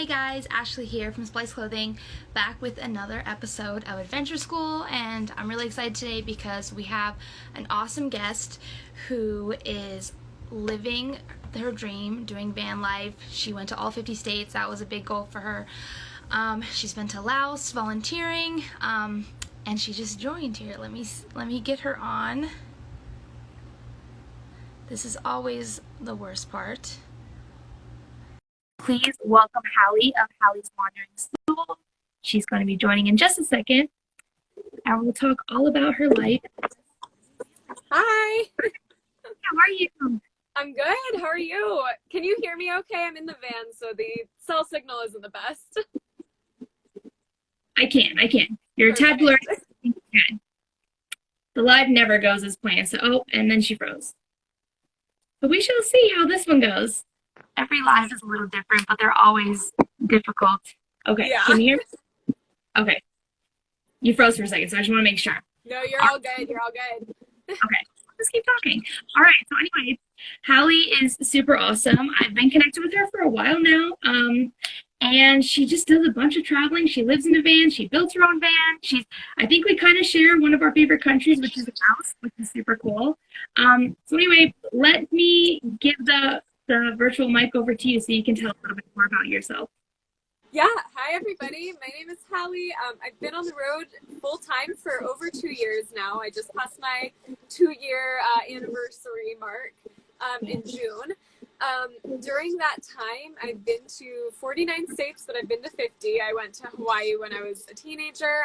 Hey guys, Ashley here from Splice Clothing, back with another episode of Adventure School, and I'm really excited today because we have an awesome guest who is living her dream, doing van life. She went to all 50 states. That was a big goal for her. She's been to Laos volunteering, and she just joined here. Let me get her on. This is always the worst part. Please welcome Halle of Halle's Wandering Soul. She's going to be joining in just a second, and we'll talk all about her life. Hi. How are you? I'm good. How are you? Can you hear me okay? I'm in the van, so the cell signal isn't the best. I can. You're a tad blurry. Okay. The live never goes as planned, so, and then she froze. But we shall see how this one goes. Every live is a little different, but they're always difficult. Okay, Yeah. Can you hear me? Okay. You froze for a second, so I just want to make sure. No, you're all good. You're all good. Okay, let's keep talking. All right, so anyway, Halle is super awesome. I've been connected with her for a while now, and she just does a bunch of traveling. She lives in a van. She built her own van. I think we kind of share one of our favorite countries, which is Laos, which is super cool. So anyway, let me give the virtual mic over to you so you can tell a little bit more about yourself. Yeah. Hi, everybody. My name is Halle. I've been on the road full time for over 2 years now. I just passed my 2-year anniversary mark in June. During that time, I've been to 49 states, but I've been to 50. I went to Hawaii when I was a teenager.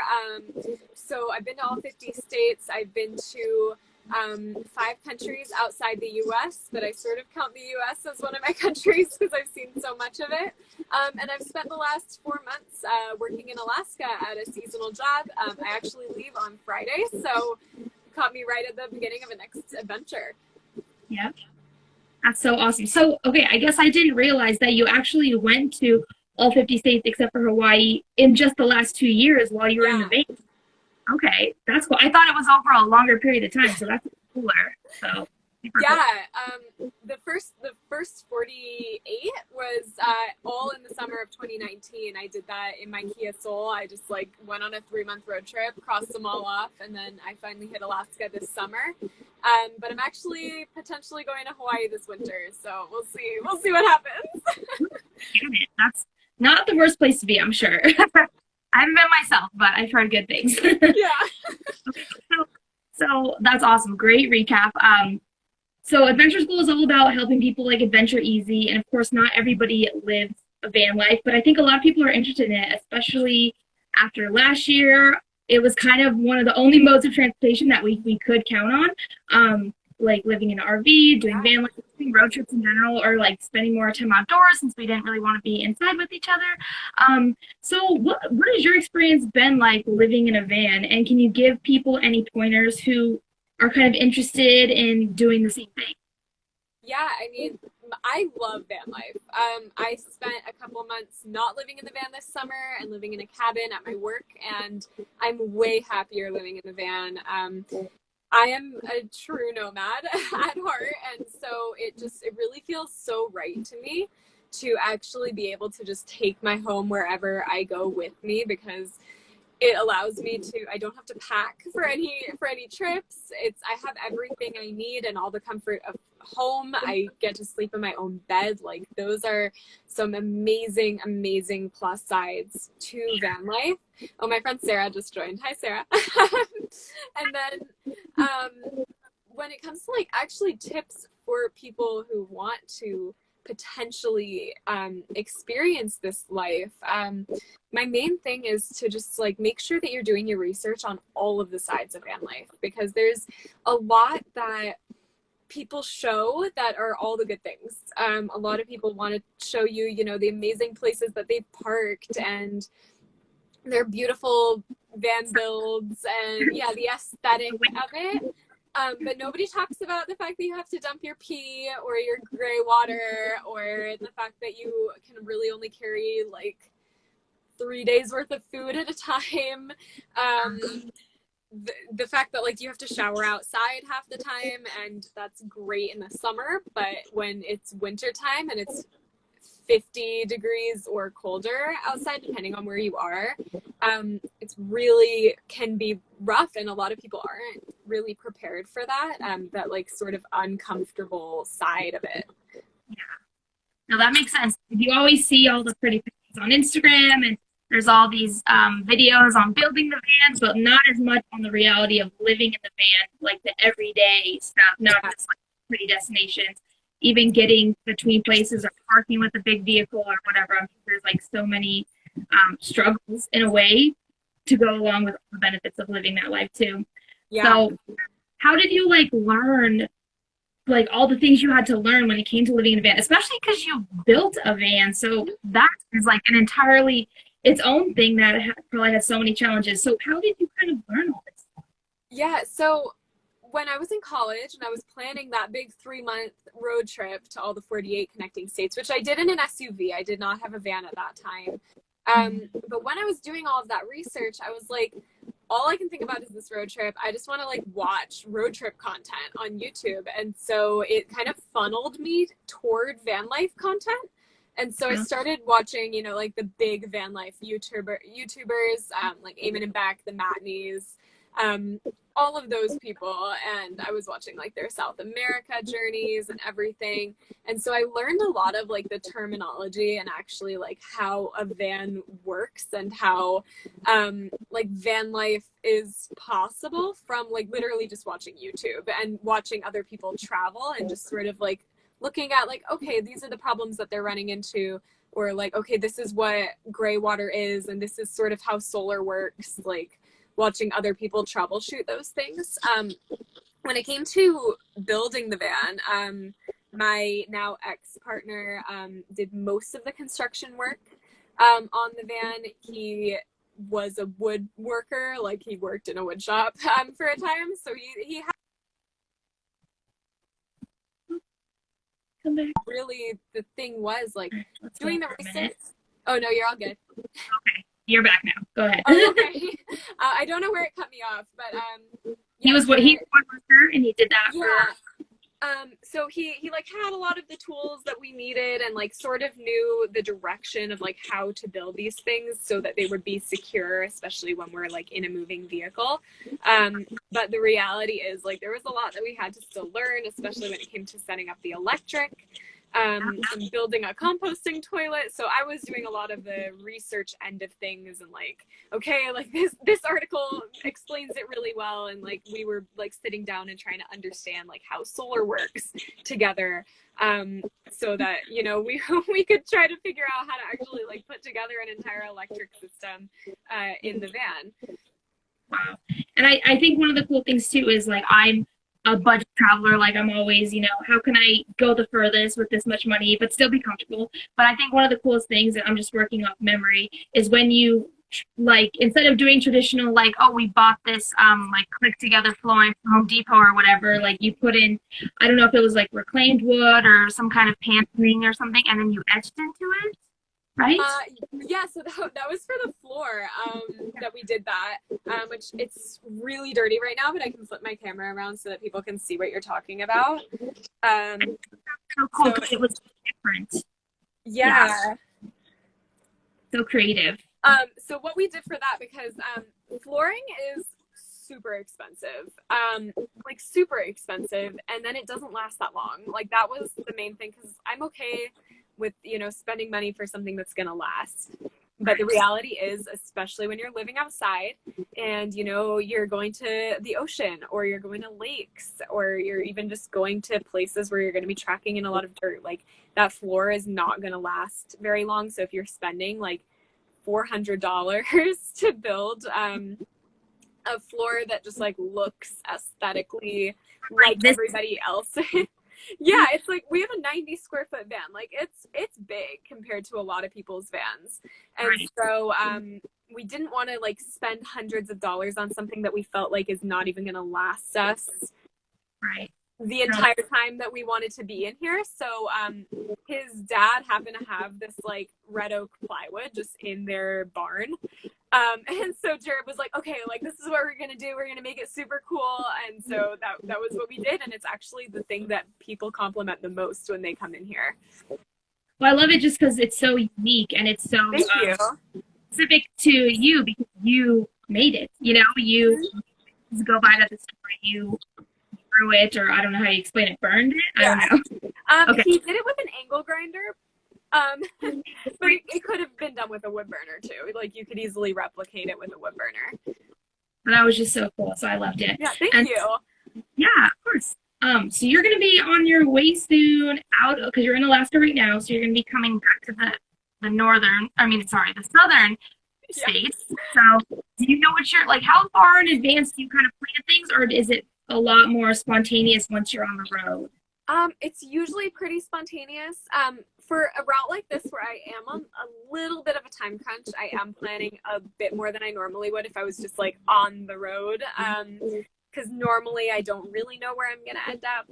So I've been to all 50 states. I've been to 5 countries outside the U.S., but I sort of count the U.S. as one of my countries because I've seen so much of it. And I've spent the last 4 months working in Alaska at a seasonal job. I actually leave on Friday, so it caught me right at the beginning of a next adventure. Yeah, that's so awesome. So, okay, I guess I didn't realize that you actually went to all 50 states except for Hawaii in just the last 2 years while you were in the van. Okay, that's cool. I thought it was over a longer period of time, so that's cooler. So yeah, the first 48 was all in the summer of 2019. I did that in my Kia Soul. I just went on a 3-month road trip, crossed them all off, and then I finally hit Alaska this summer. But I'm actually potentially going to Hawaii this winter, so we'll see what happens. That's not the worst place to be, I'm sure. I haven't been myself, but I've heard good things. Yeah. Okay, so that's awesome. Great recap. So Adventure School is all about helping people adventure easy, and of course, not everybody lives a van life, but I think a lot of people are interested in it, especially after last year. It was kind of one of the only modes of transportation that we could count on, like living in an RV, doing van life, road trips in general, or spending more time outdoors since we didn't really want to be inside with each other. So what has your experience been like living in a van, and can you give people any pointers who are kind of interested in doing the same thing? Yeah, I mean, I love van life. I spent a couple months not living in the van this summer and living in a cabin at my work, and I'm way happier living in the van. I am a true nomad at heart, and so it really feels so right to me to actually be able to just take my home wherever I go with me, because it allows me to, I don't have to pack for any trips. I have everything I need and all the comfort of home. I get to sleep in my own bed. Those are some amazing plus sides to van life. Oh, my friend Sarah just joined. Hi, Sarah. And then when it comes to actually tips for people who want to potentially experience this life, my main thing is to just make sure that you're doing your research on all of the sides of van life, because there's a lot that people show that are all the good things. A lot of people want to show you, the amazing places that they've parked and their beautiful van builds and the aesthetic of it. But nobody talks about the fact that you have to dump your pee or your gray water, or the fact that you can really only carry 3 days worth of food at a time. The fact that you have to shower outside half the time, and that's great in the summer, but when it's winter time and it's 50 degrees or colder outside, depending on where you are. It's really can be rough, and a lot of people aren't really prepared for that, that like sort of uncomfortable side of it. Yeah. No, that makes sense. You always see all the pretty pictures on Instagram, and there's all these videos on building the vans, but not as much on the reality of living in the van, like the everyday stuff, not just like pretty destinations, even getting between places or parking with a big vehicle or whatever. I mean, there's like so many struggles in a way to go along with the benefits of living that life too. Yeah. So how did you like learn like all the things you had to learn when it came to living in a van, especially because you built a van? So that is like an entirely its own thing that probably has so many challenges. So how did you kind of learn all this stuff? Yeah, so when I was in college and I was planning that big 3-month road trip to all the 48 connecting states, which I did in an SUV, I did not have a van at that time. But when I was doing all of that research, I was like, all I can think about is this road trip. I just want to like watch road trip content on YouTube. And so it kind of funneled me toward van life content. And so I started watching, you know, like the big van life YouTubers, like Eamon and Beck, the Matneys, all of those people. And I was watching like their South America journeys and everything. And so I learned a lot of like the terminology and actually like how a van works and how like van life is possible from like literally just watching YouTube and watching other people travel and just sort of like looking at like, okay, these are the problems that they're running into, or like, okay, this is what gray water is, and this is sort of how solar works, like watching other people troubleshoot those things. When it came to building the van, my now ex-partner did most of the construction work on the van. He was a woodworker, like he worked in a wood shop for a time, so he had Come back. really the thing was like doing the research. Minute. Oh no, you're all good. Okay, you're back now. Go ahead. Oh, okay. I don't know where it cut me off, but he was a woodworker, and he did that for. So he like had a lot of the tools that we needed and like sort of knew the direction of like how to build these things so that they would be secure, especially when we're like in a moving vehicle. But the reality is like there was a lot that we had to still learn, especially when it came to setting up the electric. And building a composting toilet. So I was doing a lot of the research end of things and like, okay, like this article explains it really well. And like, we were like sitting down and trying to understand like how solar works together. So that, you know, we could try to figure out how to actually like put together an entire electric system, in the van. Wow. And I think one of the cool things too is like I'm a budget traveler. Like I'm always, you know, how can I go the furthest with this much money but still be comfortable? But I think one of the coolest things, and I'm just working off memory, is when you like instead of doing traditional like, oh, we bought this like click together flooring from Home Depot or whatever, like you put in, I don't know if it was like reclaimed wood or some kind of paneling or something, and then you etched into it. Right? Yeah, so that was for the floor that we did that, which it's really dirty right now, but I can flip my camera around so that people can see what you're talking about. So cool because it was different. Yeah. So creative. So what we did for that, because flooring is super expensive, like super expensive, and then it doesn't last that long. Like that was the main thing, because I'm okay with, you know, spending money for something that's gonna last. But the reality is, especially when you're living outside and, you know, you're going to the ocean or you're going to lakes or you're even just going to places where you're going to be tracking in a lot of dirt, like that floor is not going to last very long. So if you're spending like $400 to build a floor that just like looks aesthetically like everybody else. Yeah, it's like we have a 90 square foot van. Like it's big compared to a lot of people's vans. And so we didn't want to like spend hundreds of dollars on something that we felt like is not even going to last us the entire time that we wanted to be in here. So his dad happened to have this like red oak plywood just in their barn. And so Jared was like, okay, like this is what we're gonna do. We're gonna make it super cool. And so that was what we did. And it's actually the thing that people compliment the most when they come in here. Well, I love it just because it's so unique and it's so Thank you. specific to you because you made it. You know, you just go buy it at the store, you threw it, or I don't know how you explain it, burned it. I Yeah. don't know. Okay, He did it with an angle grinder, but it could have been done with a wood burner too. Like you could easily replicate it with a wood burner. but that was just so cool, so I loved it. Yeah, thank And you. yeah, of course. So you're gonna be on your way soon out because you're in Alaska right now, so you're gonna be coming back to the northern, I mean, sorry, the southern Yeah. states. So do you know what you're like? How far in advance do you kind of plan things, or is it a lot more spontaneous once you're on the road? It's usually pretty spontaneous. For a route like this where I am on a little bit of a time crunch, I am planning a bit more than I normally would if I was just like on the road. Because normally I don't really know where I'm going to end up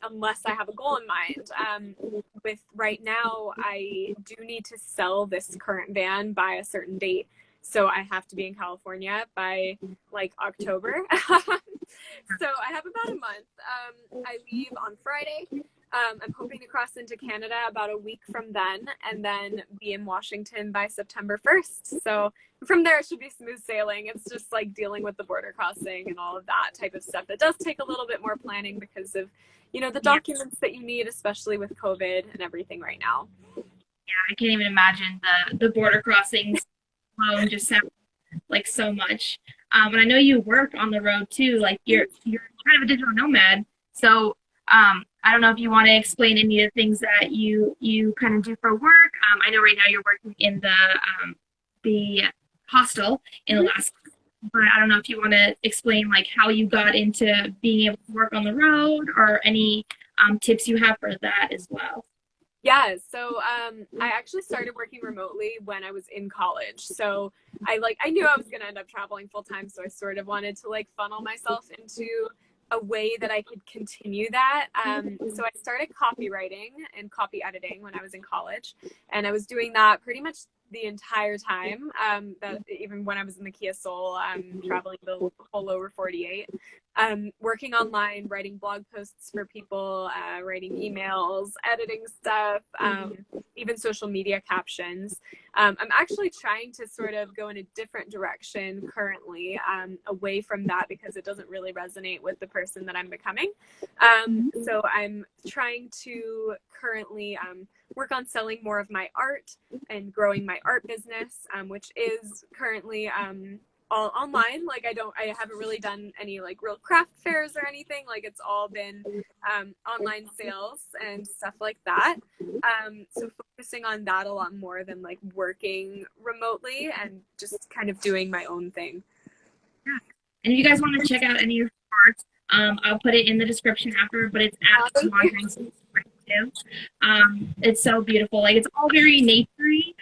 unless I have a goal in mind. With right now, I do need to sell this current van by a certain date. So I have to be in California by like October. So I have about a month. I leave on Friday. I'm hoping to cross into Canada about a week from then and then be in Washington by September 1st. So from there, it should be smooth sailing. It's just like dealing with the border crossing and all of that type of stuff. That does take a little bit more planning because of, you know, the documents that you need, especially with COVID and everything right now. Yeah, I can't even imagine the border crossings alone just sound like so much. And I know you work on the road too. Like you're kind of a digital nomad. So I don't know if you want to explain any of the things that you kind of do for work. I know right now you're working in the hostel in Alaska, but I don't know if you want to explain like how you got into being able to work on the road or any tips you have for that as well. Yeah, so I actually started working remotely when I was in college. So I knew I was going to end up traveling full time, so I sort of wanted to like funnel myself into a way that I could continue that. So I started copywriting and copy editing when I was in college, and I was doing that pretty much the entire time. That even when I was in the Kia Soul, traveling the whole lower 48, working online, writing blog posts for people, writing emails, editing stuff, even social media captions. I'm actually trying to sort of go in a different direction currently, away from that because it doesn't really resonate with the person that I'm becoming. So I'm trying to currently work on selling more of my art and growing my art business, which is currently all online. Like I haven't really done any like real craft fairs or anything. Like it's all been online sales and stuff like that. So focusing on that a lot more than like working remotely and just kind of doing my own thing. Yeah. And if you guys want to check out any of your art, I'll put it in the description after, but it's at Wandering. It's so beautiful. Like it's all very naturey.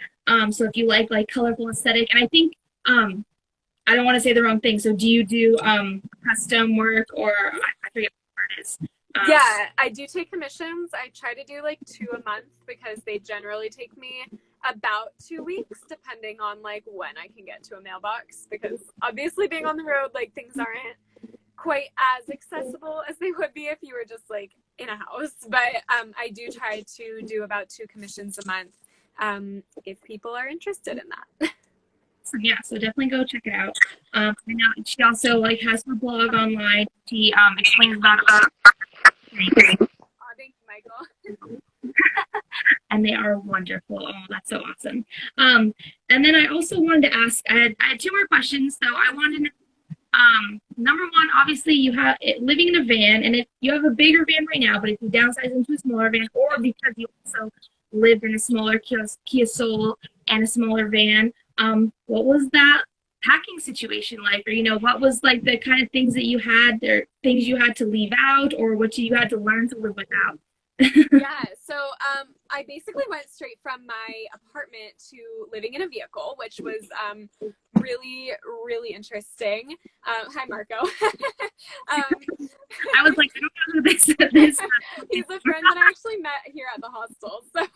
So if you like colorful aesthetic, and I think I don't want to say the wrong thing. So do you do custom work or I forget what it is? Yeah, I do take commissions. I try to do like 2 a month because they generally take me about 2 weeks, depending on like when I can get to a mailbox. Because obviously being on the road, like things aren't quite as accessible as they would be if you were just like in a house. But I do try to do about 2 commissions a month if people are interested in that. So yeah, so definitely go check it out. I know she also like has her blog online. She explains about Thank you, Michael. and they are wonderful. Oh, that's so awesome. And then I also wanted to ask, I had 2 more questions. So I wanted to know, number one, obviously you have living in a van, and if you have a bigger van right now, but if you downsize into a smaller van, or because you also lived in a smaller Kia Soul and a smaller van, what was that packing situation like? Or, you know, what was like the kind of things that you had, or things you had to leave out, or what you had to learn to live without? Yeah, so I basically went straight from my apartment to living in a vehicle, which was really, really interesting. Hi, Marco. I was like, I don't know who this. He's a friend that I actually met here at the hostel. So,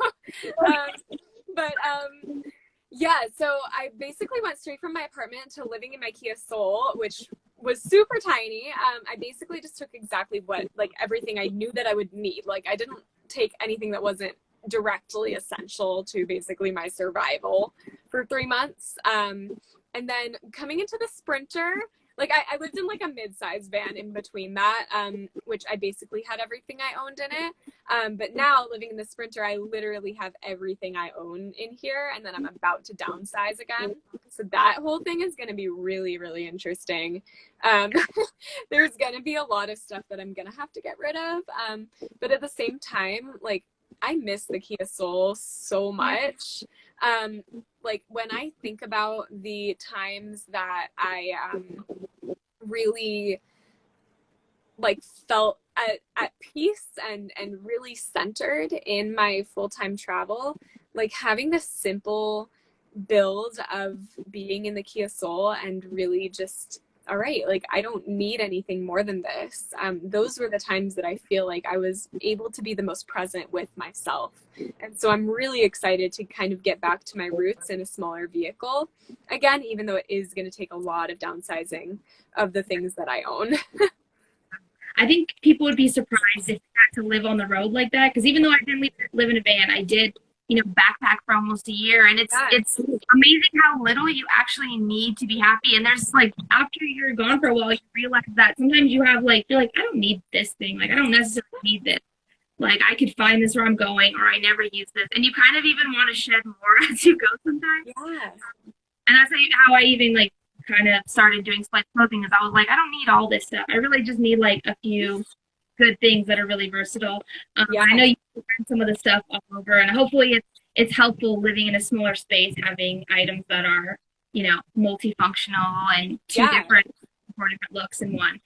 yeah, so I basically went straight from my apartment to living in my Kia Soul, which was super tiny. I basically just took exactly what, like everything I knew that I would need. Like I didn't take anything that wasn't directly essential to basically my survival for 3 months. And then coming into the Sprinter, like I lived in like a mid-sized van in between that, which I basically had everything I owned in it. But now living in the Sprinter, I literally have everything I own in here, and then I'm about to downsize again. So that whole thing is going to be really, really interesting. There's going to be a lot of stuff that I'm going to have to get rid of. But at the same time, like, I miss the Kia Soul so much. Like when I think about the times that I really like felt at peace and really centered in my full-time travel, like having this simple build of being in the Kia Soul and really just, all right, like I don't need anything more than this. Those were the times that I feel like I was able to be the most present with myself. And so I'm really excited to kind of get back to my roots in a smaller vehicle again, even though it is going to take a lot of downsizing of the things that I own. I think people would be surprised if they had to live on the road like that. Because even though I didn't live in a van, I did, backpack for almost a year. And it's amazing how little you actually need to be happy. And there's like, after you're gone for a while, you realize that sometimes you have like, you're like, I don't need this thing. Like, I don't necessarily need this. Like, I could find this where I'm going, or I never use this. And you kind of even want to shed more as you go sometimes. Yeah. And that's how I even like kind of started doing Splice clothing, is I was like, I don't need all this stuff. I really just need like a few good things that are really versatile. I know you can find some of the stuff all over, and hopefully it's helpful living in a smaller space, having items that are, multifunctional and two different looks in one.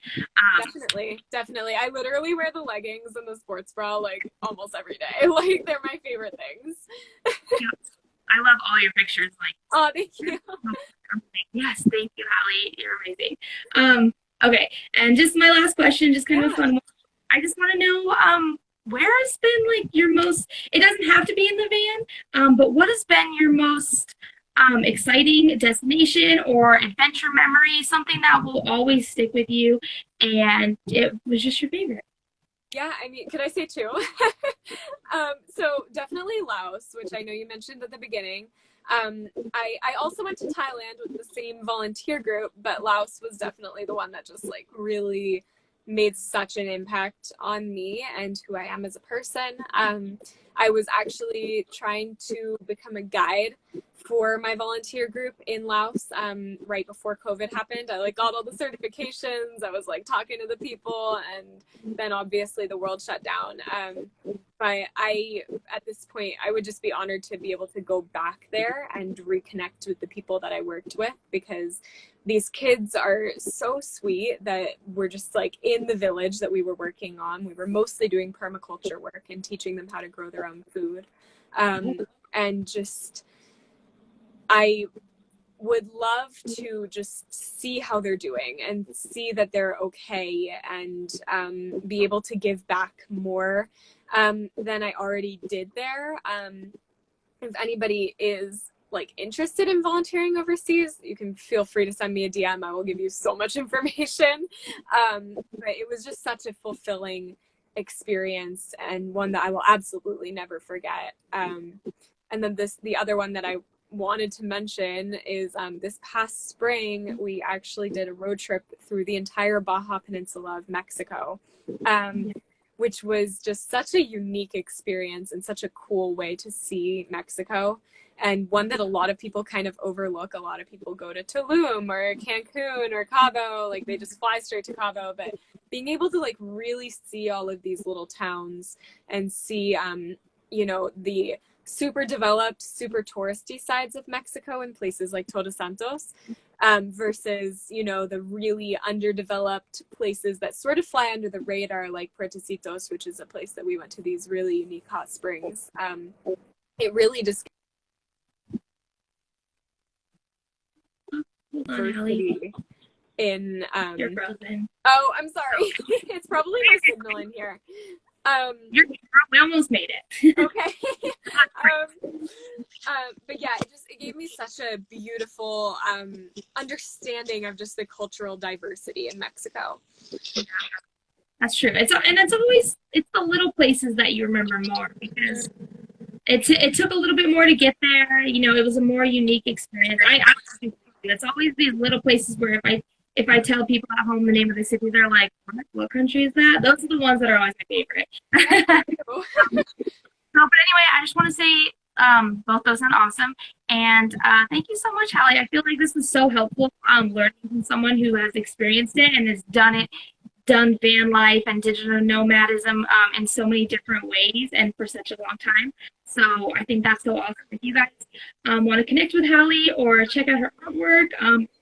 Definitely. I literally wear the leggings and the sports bra like almost every day. Like they're my favorite things. I love all your pictures. Like, oh, thank you. Yes, thank you, Halle. You're amazing. Okay, and just my last question, just kind of a fun one. I just want to know, where has been like your most? It doesn't have to be in the van, but what has been your most exciting destination or adventure memory? Something that will always stick with you, and it was just your favorite. Yeah, I mean, could I say two? So definitely Laos, which I know you mentioned at the beginning. I also went to Thailand with the same volunteer group, but Laos was definitely the one that just like really made such an impact on me and who I am as a person. I was actually trying to become a guide for my volunteer group in Laos right before COVID happened. I like got all the certifications. I was like talking to the people, and then obviously the world shut down. But at this point, I would just be honored to be able to go back there and reconnect with the people that I worked with, because these kids are so sweet that we're just like in the village that we were working on. We were mostly doing permaculture work and teaching them how to grow their own food. And just, I would love to just see how they're doing and see that they're okay, and be able to give back more than I already did there. If anybody is like interested in volunteering overseas, you can feel free to send me a DM. I will give you so much information. But it was just such a fulfilling experience, and one that I will absolutely never forget. And then the other one that I wanted to mention is this past spring, we actually did a road trip through the entire Baja Peninsula of Mexico, which was just such a unique experience and such a cool way to see Mexico, and one that a lot of people kind of overlook. A lot of people go to Tulum or Cancun or Cabo, like they just fly straight to Cabo, but being able to like really see all of these little towns and see, the super developed, super touristy sides of Mexico in places like Todos Santos, versus, the really underdeveloped places that sort of fly under the radar, like Puertecitos, which is a place that we went to, these really unique hot springs. It really just diversity in You're frozen. Oh, I'm sorry. It's probably my signal in here. We almost made it. Okay. But yeah, it gave me such a beautiful understanding of just the cultural diversity in Mexico. Yeah, that's true. It's the little places that you remember more, because it took a little bit more to get there. You know, it was a more unique experience. It's always these little places where if I tell people at home the name of the city, they're like, what country is that? Those are the ones that are always my favorite. So, but anyway, I just want to say both those sound awesome. And thank you so much, Halle. I feel like this was so helpful learning from someone who has experienced it and has done van life and digital nomadism in so many different ways and for such a long time. So I think that's so awesome. If you guys want to connect with Halle or check out her artwork,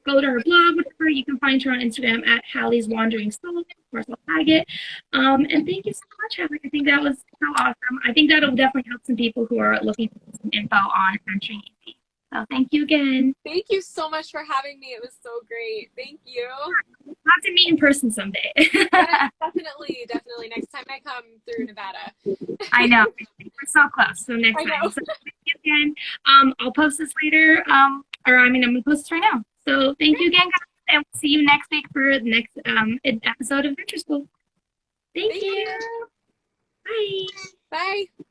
go to her blog, whatever, you can find her on Instagram at Halle's Wandering Soul. Of course, I'll tag it. And thank you so much, Halle. I think that was so awesome. I think that'll definitely help some people who are looking for some info on adventuring easy. So thank you again. Thank you so much for having me. It was so great. Thank you. We'll have to meet in person someday. Yeah, definitely. Next time I come through Nevada. I know. We're so close. So next time. So thank you again. I'll post this later. I'm going to post this right now. So thank you again, guys. And we'll see you next week for the next episode of Adventure School. Thank you. Bye. Bye. Bye.